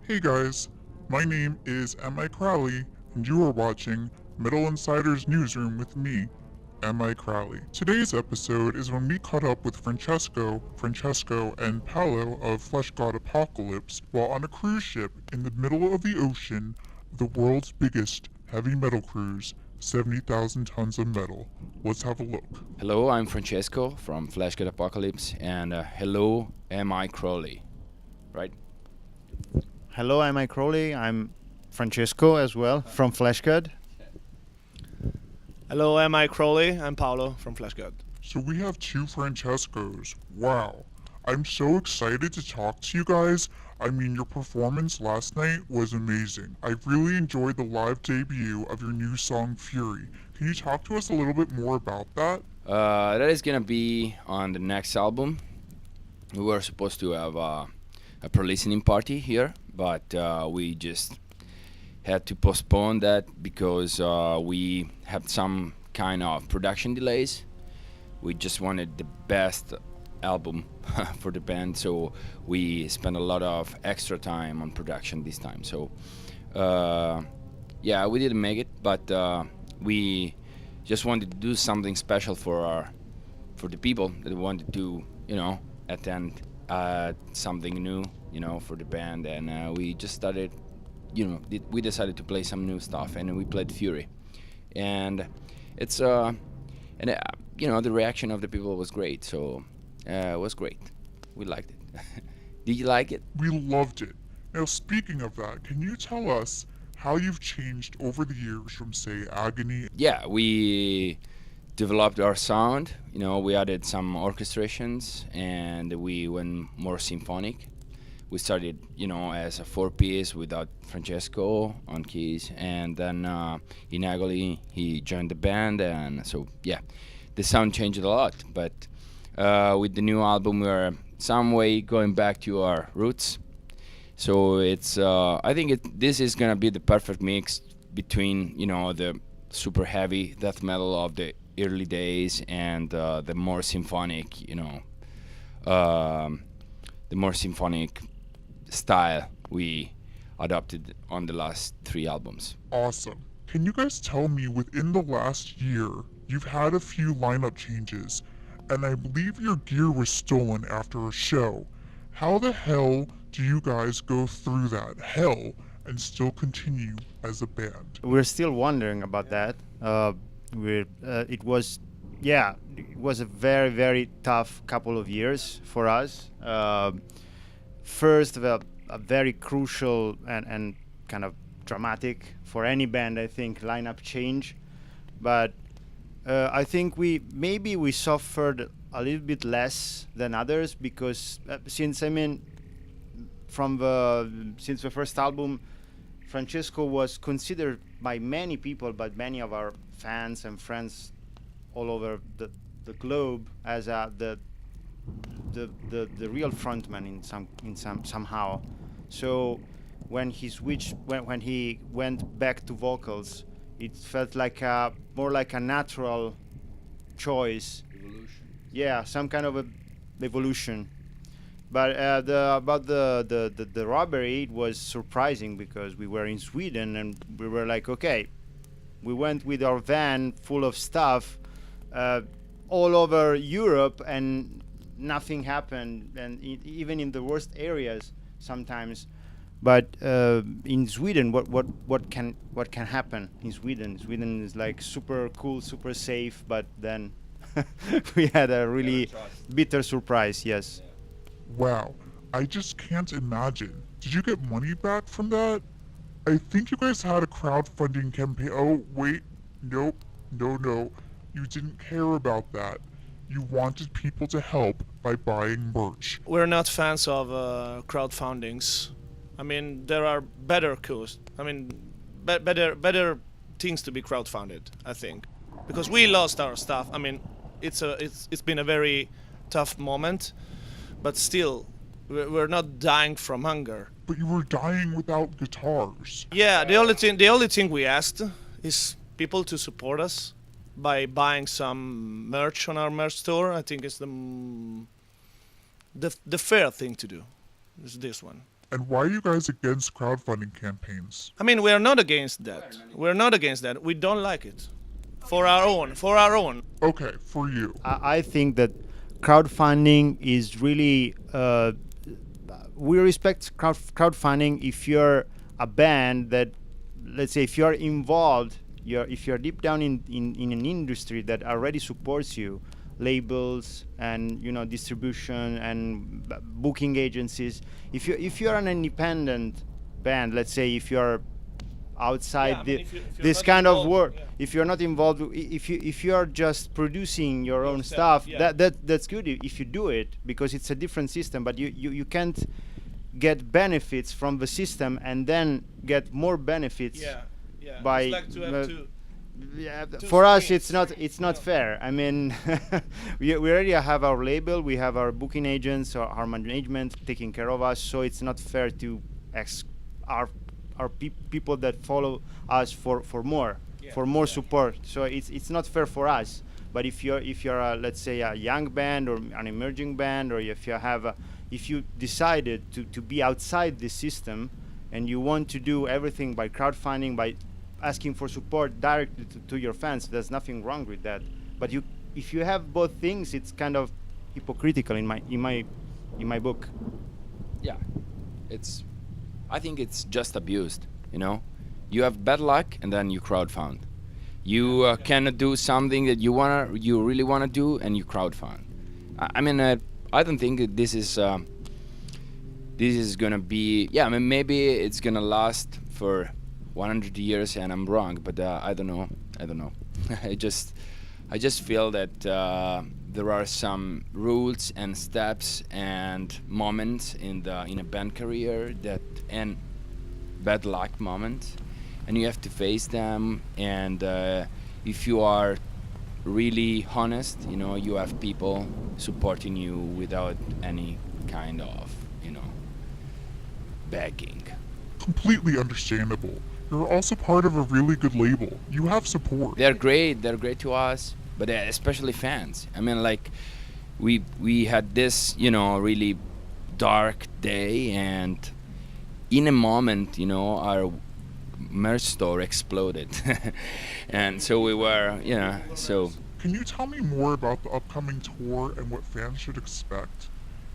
Hey guys, my name is M.I Crowley, and you are watching Metal Insider's Newsroom with me, M.I Crowley. Today's episode is when we caught up with Francesco, and Paolo of Fleshgod Apocalypse while on a cruise ship in the middle of the ocean, the world's biggest heavy metal cruise, 70,000 tons of metal. Let's have a look. Hello, I'm Francesco from Fleshgod Apocalypse, and hello, M.I Crowley, right? Hello, M.I Crowley. I'm Francesco as well from Fleshgod. Hello, M.I Crowley. I'm Paolo from Fleshgod. So we have two Francescos. Wow. I'm so excited to talk to you guys. I mean, your performance last night was amazing. I really enjoyed the live debut of your new song, Fury. Can you talk to us a little bit more about that? That is gonna be on the next album. We were supposed to have a pre-listening party here, but we just had to postpone that because we had some kind of production delays. We just wanted the best album for the band, so we spent a lot of extra time on production this time. So yeah, we didn't make it, but we just wanted to do something special for the people that wanted to, attend something new, for the band, and we just started, we decided to play some new stuff, and we played Fury, and it's the reaction of the people was great, so it was great. We liked it. Did you like it? We loved it. Now, speaking of that, can you tell us how you've changed over the years from, say, Agony? Yeah, we developed our sound. We added some orchestrations, and we went more symphonic. We started, as a four-piece without Francesco on keys, and then in Agony he joined the band, and so yeah, the sound changed a lot. But with the new album, we're some way going back to our roots. So it's I think this is gonna be the perfect mix between the super heavy death metal of the early days and the more symphonic, the more symphonic style we adopted on the last three albums. Awesome. Can you guys tell me, within the last year, you've had a few lineup changes, and I believe your gear was stolen after a show. How the hell do you guys go through that hell and still continue as a band? We're still wondering about that. It was a very, very tough couple of years for us. First, a very crucial and kind of dramatic for any band, I think, lineup change. But I think we suffered a little bit less than others because since the first album, Francesco was considered by many people, but many of our fans and friends all over the globe as the real frontman somehow. So when he went back to vocals, it felt like more like a natural choice. Evolution. Yeah, some kind of a evolution. But about the robbery, it was surprising because we were in Sweden and we were like, okay, we went with our van full of stuff all over Europe and nothing happened, and even in the worst areas sometimes. But in Sweden, what can happen in Sweden? Sweden is like super cool, super safe, but then we had a really bitter surprise. Yes. Wow, I just can't imagine. Did you get money back from that? I think you guys had a crowdfunding campaign. Oh, wait, nope, no. You didn't care about that. You wanted people to help by buying merch. We're not fans of crowdfundings. I mean, there are better causes. I mean, better things to be crowdfunded, I think, because we lost our stuff. I mean, it's been a very tough moment, but still, we're not dying from hunger. But you were dying without guitars. Yeah, the only thing we asked is people to support us by buying some merch on our merch store. I think it's the fair thing to do. Is this one. And why are you guys against crowdfunding campaigns? I mean, we are not against that. We're not against that. We don't like it. For our own. For our own. Okay, for you. I think that crowdfunding is really. We respect crowdfunding if you're a band that, let's say, if you're involved, if you're deep down in an industry that already supports you, labels and distribution and booking agencies. If you're an independent band, let's say, if you're outside if you're this not kind of involved, work, yeah. if you're not involved, if you're just producing your own Yourself, stuff, yeah. that's good if you do it, because it's a different system. But you can't get benefits from the system and then get more benefits. Yeah. By It's like to have two. Yeah, Two for us screens. it's not fair. I mean, we already have our label, we have our booking agents, our management taking care of us, so it's not fair to our people that follow us for more support. So it's not fair for us. But if you're let's say a young band or an emerging band, or if you decided to be outside the system and you want to do everything by crowdfunding, by asking for support directly to your fans, there's nothing wrong with that. But if you have both things, it's kind of hypocritical in my book. Yeah, I think it's just abused. You have bad luck and then you crowdfund. You cannot do something that you really wanna do, and you crowdfund. I mean, I don't think that this is gonna be. Yeah, I mean, maybe it's gonna last for 100 years, and I'm wrong, but I don't know. I just feel that there are some rules and steps and moments in a band career and bad luck moments, and you have to face them. And if you are really honest, you have people supporting you without any kind of begging. Completely understandable. You're also part of a really good label. You have support. They're great to us, but especially fans. I mean, like, we had this really dark day, and in a moment our merch store exploded. And so we were so. Can you tell me more about the upcoming tour and what fans should expect?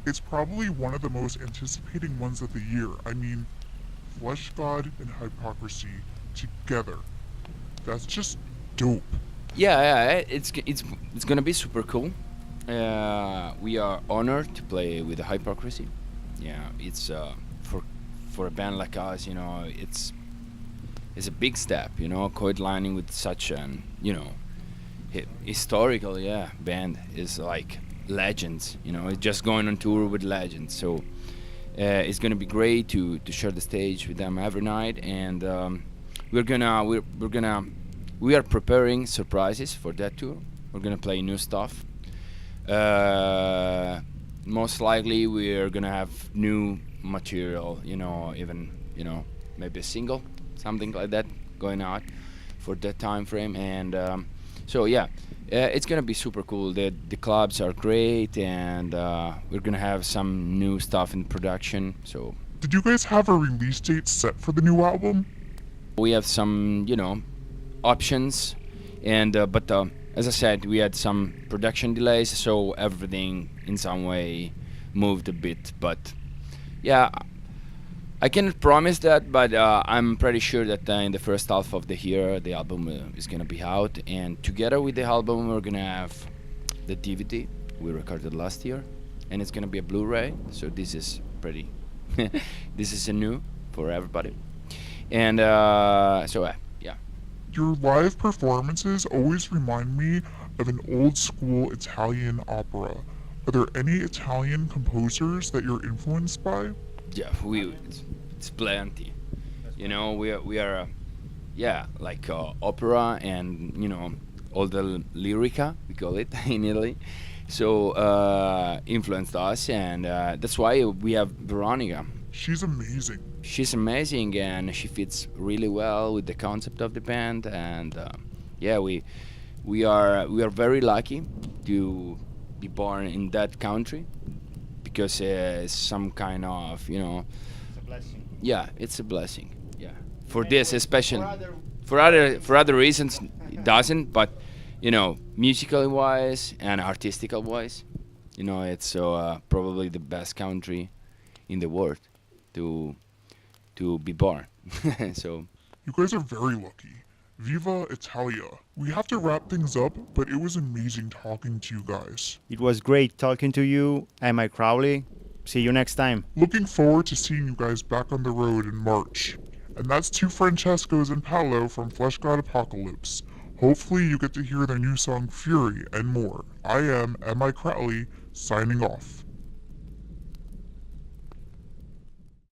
It's probably one of the most anticipating ones of the year. I mean, Fleshgod and Hypocrisy together. That's just dope. Yeah, it's gonna be super cool. We are honored to play with the Hypocrisy. Yeah, it's for a band like us, it's a big step, co-headlining with such an historical band is like legends. It's just going on tour with legends. So it's gonna be great to share the stage with them every night, and we are preparing surprises for that tour. We're gonna play new stuff. Most likely we're gonna have new material, even maybe a single, something like that, going out for that time frame. And so it's gonna be super cool. The clubs are great, and we're gonna have some new stuff in production. So Did you guys have a release date set for the new album? we have some options, and but as I said, we had some production delays, so everything in some way moved a bit. But yeah, I cannot promise that, but I'm pretty sure that in the first half of the year the album is gonna be out, and together with the album we're gonna have the DVD we recorded last year, and it's gonna be a Blu-ray. So this is pretty this is a new for everybody. And yeah. Your live performances always remind me of an old school Italian opera. Are there any Italian composers that you're influenced by? Yeah, it's plenty. We are like opera and all the lyrica, we call it in Italy. So influenced us, and that's why we have Veronica. She's amazing. She's amazing, and she fits really well with the concept of the band. And we are very lucky to be born in that country, because it's some kind of Blessing. Yeah, it's a blessing. Yeah, for this especially. For other reasons, it doesn't. But musically wise and artistical wise, it's probably the best country in the world to be born. So You guys are very lucky. Viva Italia. We have to wrap things up, but it was amazing talking to you guys. It was great talking to you, M.I Crowley. See you next time. Looking forward to seeing you guys back on the road in March. And that's two Francescos and Paolo from Fleshgod Apocalypse. Hopefully you get to hear their new song Fury and more. I am M.I Crowley, signing off.